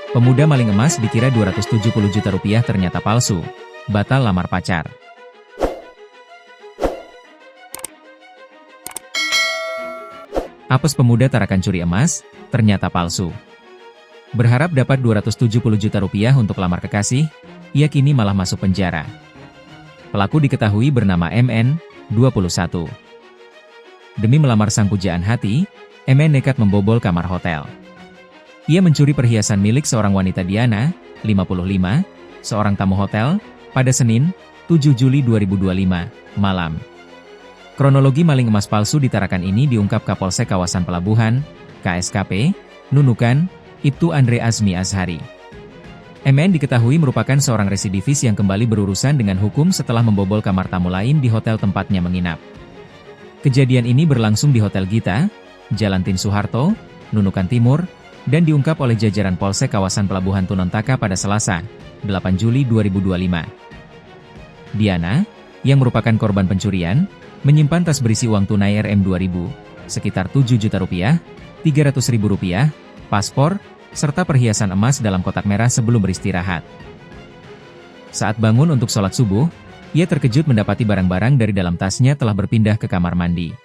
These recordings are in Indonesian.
Pemuda maling emas dikira 270 juta rupiah ternyata palsu. Batal lamar pacar. Apes pemuda Tarakan curi emas, ternyata palsu. Berharap dapat 270 juta rupiah untuk lamar kekasih, ia kini malah masuk penjara. Pelaku diketahui bernama MN, 21. Demi melamar sang pujaan hati, MN nekat membobol kamar hotel. Ia mencuri perhiasan milik seorang wanita Diana, 55, seorang tamu hotel, pada Senin, 7 Juli 2025, malam. Kronologi maling emas palsu di Tarakan ini diungkap Kapolsek Kawasan Pelabuhan, KSKP, Nunukan, Ibtu Andre Azmi Azhari. MN diketahui merupakan seorang residivis yang kembali berurusan dengan hukum setelah membobol kamar tamu lain di hotel tempatnya menginap. Kejadian ini berlangsung di Hotel Gita, Jalan Tin Soeharto, Nunukan Timur, dan diungkap oleh jajaran Polsek Kawasan Pelabuhan Tunontaka pada Selasa, 8 Juli 2025. Diana, yang merupakan korban pencurian, menyimpan tas berisi uang tunai Rp2.000, sekitar 7 juta rupiah, Rp300.000, paspor, serta perhiasan emas dalam kotak merah sebelum beristirahat. Saat bangun untuk sholat subuh, ia terkejut mendapati barang-barang dari dalam tasnya telah berpindah ke kamar mandi.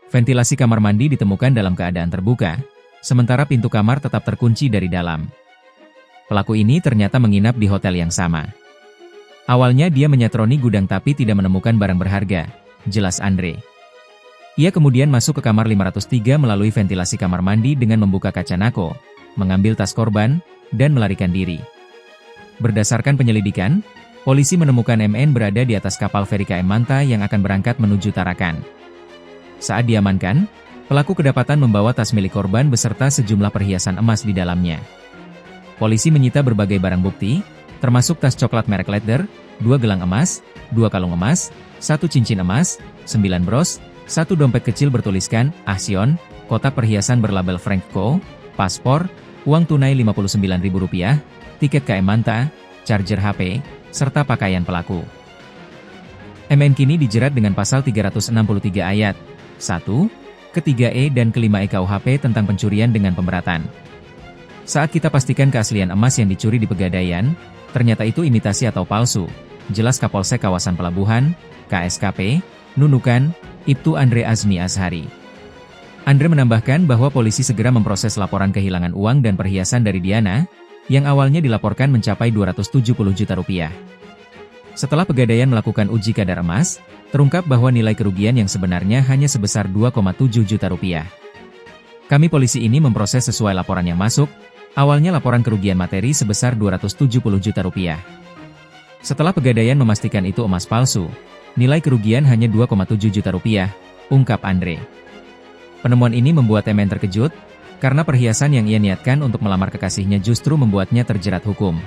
Ventilasi kamar mandi ditemukan dalam keadaan terbuka, sementara pintu kamar tetap terkunci dari dalam. Pelaku ini ternyata menginap di hotel yang sama. Awalnya dia menyatroni gudang tapi tidak menemukan barang berharga, jelas Andre. Ia kemudian masuk ke kamar 503 melalui ventilasi kamar mandi dengan membuka kaca nako, mengambil tas korban, dan melarikan diri. Berdasarkan penyelidikan, polisi menemukan MN berada di atas kapal feri KM Manta yang akan berangkat menuju Tarakan. Saat diamankan, pelaku kedapatan membawa tas milik korban beserta sejumlah perhiasan emas di dalamnya. Polisi menyita berbagai barang bukti, termasuk tas coklat merek Leather, 2 gelang emas, 2 kalung emas, 1 cincin emas, 9 bros, 1 dompet kecil bertuliskan Asion, kotak perhiasan berlabel Frank Co., paspor, uang tunai Rp59.000, tiket KM Manta, charger HP, serta pakaian pelaku. MN kini dijerat dengan pasal 363 ayat 1, ke-3E dan ke-5E KUHP tentang pencurian dengan pemberatan. Saat kita pastikan keaslian emas yang dicuri di Pegadaian, ternyata itu imitasi atau palsu, jelas Kapolsek Kawasan Pelabuhan, KSKP, Nunukan, Ibtu Andre Azmi Azhari. Andre menambahkan bahwa polisi segera memproses laporan kehilangan uang dan perhiasan dari Diana, yang awalnya dilaporkan mencapai 270 juta rupiah. Setelah Pegadaian melakukan uji kadar emas, terungkap bahwa nilai kerugian yang sebenarnya hanya sebesar 2,7 juta rupiah. Kami polisi ini memproses sesuai laporan yang masuk, awalnya laporan kerugian materi sebesar 270 juta rupiah. Setelah Pegadaian memastikan itu emas palsu, nilai kerugian hanya 2,7 juta rupiah, ungkap Andre. Penemuan ini membuat MN terkejut, karena perhiasan yang ia niatkan untuk melamar kekasihnya justru membuatnya terjerat hukum.